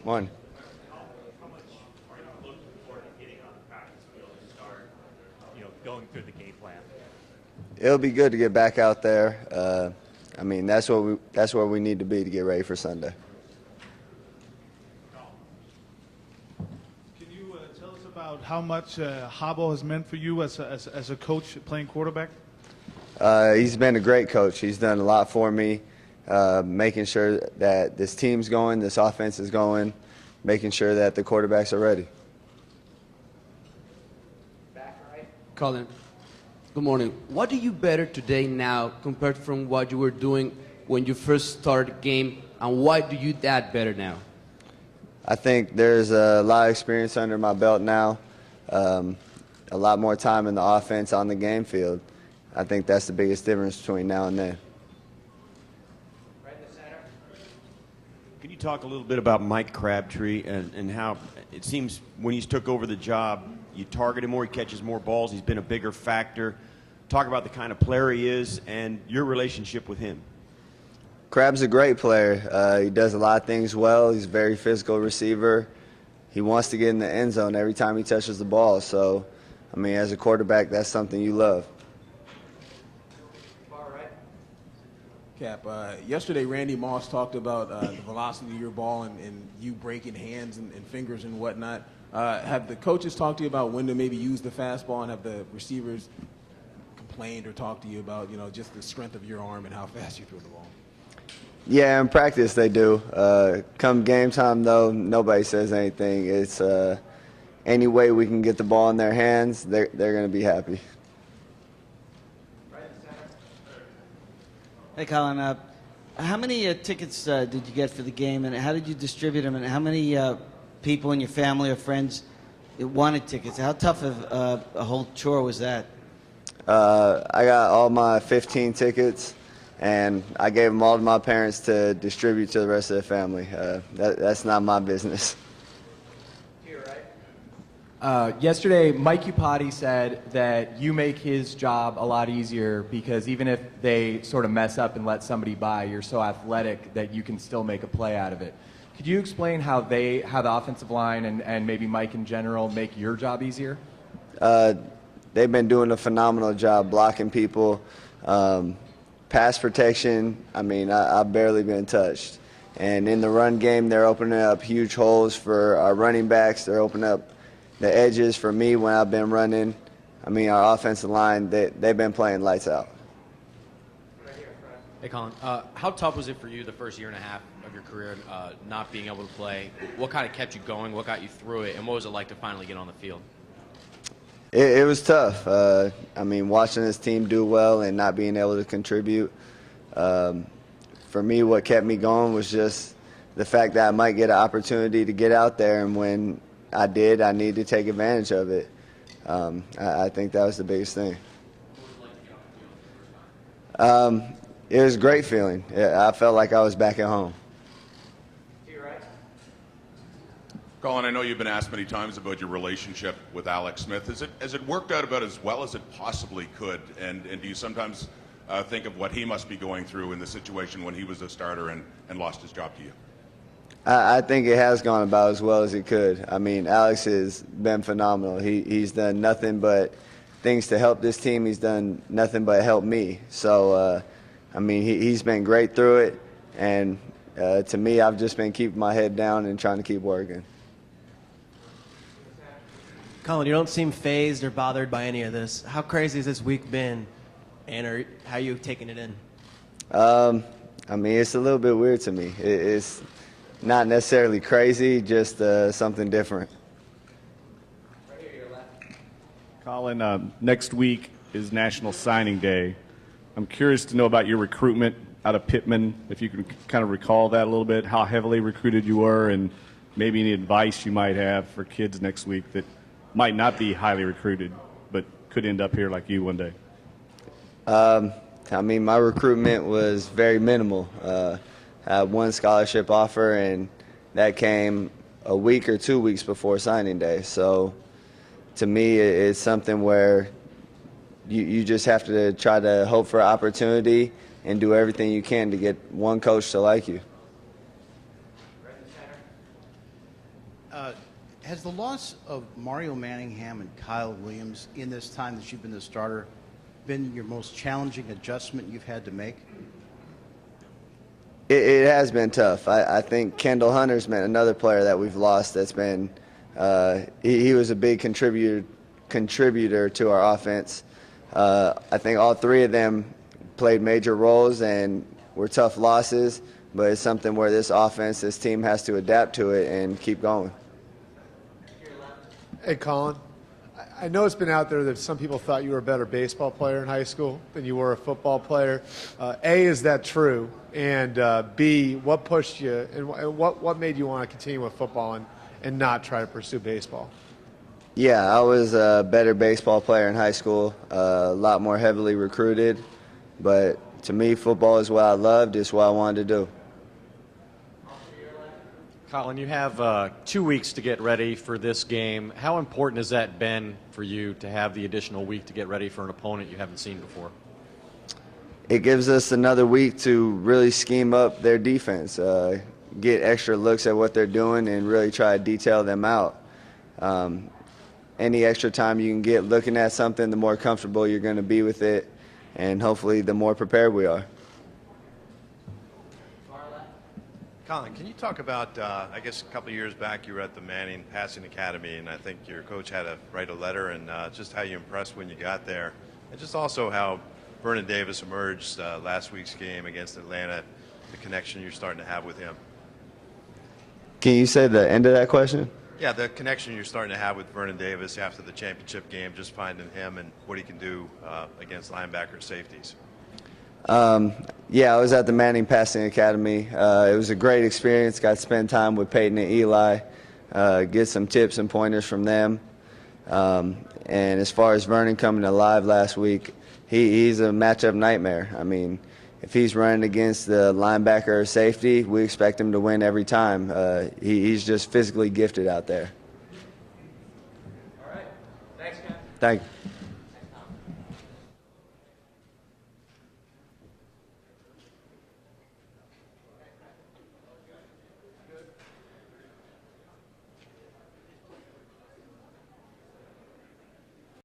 Morning. How much are you looking forward to getting on the practice field and start, going through the game plan? It'll be good to get back out there. I mean, that's where we need to be to get ready for Sunday. Can you tell us about how much Habo has meant for you as a coach playing quarterback? He's been a great coach. He's done a lot for me, making sure that this team's going, this offense is going, making sure that the quarterbacks are ready. Colin, good morning. What do you better today now compared from what you were doing when you first started the game, and why do you that better now? I think there's a lot of experience under my belt now, a lot more time in the offense on the game field. I think that's the biggest difference between now and then. Right in the center. Can you talk a little bit about Mike Crabtree and how it seems when he's took over the job, you target him more, he catches more balls, he's been a bigger factor. Talk about the kind of player he is and your relationship with him. Crab's a great player. He does a lot of things well. He's a very physical receiver. He wants to get in the end zone every time he touches the ball. So, I mean, as a quarterback, that's something you love. Cap, yesterday Randy Moss talked about the velocity of your ball and you breaking hands and fingers and whatnot. Have the coaches talked to you about when to maybe use the fastball, and have the receivers complained or talked to you about, just the strength of your arm and how fast you throw the ball? Yeah, in practice they do. Come game time, though, nobody says anything. It's any way we can get the ball in their hands, they're going to be happy. Hey, Colin. How many tickets did you get for the game, and how did you distribute them, and how many people in your family or friends wanted tickets? How tough of a whole chore was that? I got all my 15 tickets, and I gave them all to my parents to distribute to the rest of the family. That's not my business. Yesterday, Mike Upati said that you make his job a lot easier because even if they sort of mess up and let somebody by, you're so athletic that you can still make a play out of it. Could you explain how the offensive line and maybe Mike in general make your job easier? They've been doing a phenomenal job blocking people. Pass protection, I mean, I've barely been touched. And in the run game, they're opening up huge holes for our running backs. They're opening up the edges for me when I've been running. I mean, our offensive line, they've been playing lights out. Hey, Colin, how tough was it for you the first year and a half of your career not being able to play? What kind of kept you going? What got you through it? And what was it like to finally get on the field? It was tough. I mean, watching this team do well and not being able to contribute. For me, what kept me going was just the fact that I might get an opportunity to get out there, and when I did, I needed to take advantage of it. I think that was the biggest thing. It was a great feeling. I felt like I was back at home. Colin, I know you've been asked many times about your relationship with Alex Smith. Has it worked out about as well as it possibly could? And do you sometimes think of what he must be going through in the situation when he was a starter and lost his job to you? I think it has gone about as well as it could. I mean, Alex has been phenomenal. He's done nothing but things to help this team. He's done nothing but help me. So, I mean, he's been great through it. And to me, I've just been keeping my head down and trying to keep working. Colin, you don't seem fazed or bothered by any of this. How crazy has this week been, and how are you taking it in? I mean, it's a little bit weird to me. It's not necessarily crazy, just something different. Colin, next week is National Signing Day. I'm curious to know about your recruitment out of Pittman, if you can kind of recall that a little bit, how heavily recruited you were, and maybe any advice you might have for kids next week that might not be highly recruited but could end up here like you one day. I mean, my recruitment was very minimal. I had one scholarship offer, and that came a week or 2 weeks before signing day. So to me, it's something where you just have to try to hope for opportunity and do everything you can to get one coach to like you. Has the loss of Mario Manningham and Kyle Williams in this time that you've been the starter been your most challenging adjustment you've had to make? It has been tough. I think Kendall Hunter's been another player that we've lost that's been he was a big contributor to our offense. I think all three of them played major roles and were tough losses, but it's something where this offense, this team has to adapt to it and keep going. Hey, Colin. I know it's been out there that some people thought you were a better baseball player in high school than you were a football player. A, is that true? And B, what pushed you and what made you want to continue with football and not try to pursue baseball? Yeah, I was a better baseball player in high school, a lot more heavily recruited. But to me, football is what I loved. It's what I wanted to do. Colin, you have 2 weeks to get ready for this game. How important has that been for you to have the additional week to get ready for an opponent you haven't seen before? It gives us another week to really scheme up their defense, get extra looks at what they're doing, and really try to detail them out. Any extra time you can get looking at something, the more comfortable you're going to be with it, and hopefully the more prepared we are. Colin, can you talk about, I guess a couple of years back you were at the Manning Passing Academy, and I think your coach had to write a letter, and just how you impressed when you got there, and just also how Vernon Davis emerged last week's game against Atlanta, the connection you're starting to have with him. Can you say the end of that question? Yeah, the connection you're starting to have with Vernon Davis after the championship game, just finding him and what he can do against linebacker safeties. Yeah, I was at the Manning Passing Academy. It was a great experience. Got to spend time with Peyton and Eli, get some tips and pointers from them. And as far as Vernon coming alive last week, he's a matchup nightmare. I mean, if he's running against the linebacker or safety, we expect him to win every time. He's just physically gifted out there. All right. Thanks, guys. Thank you.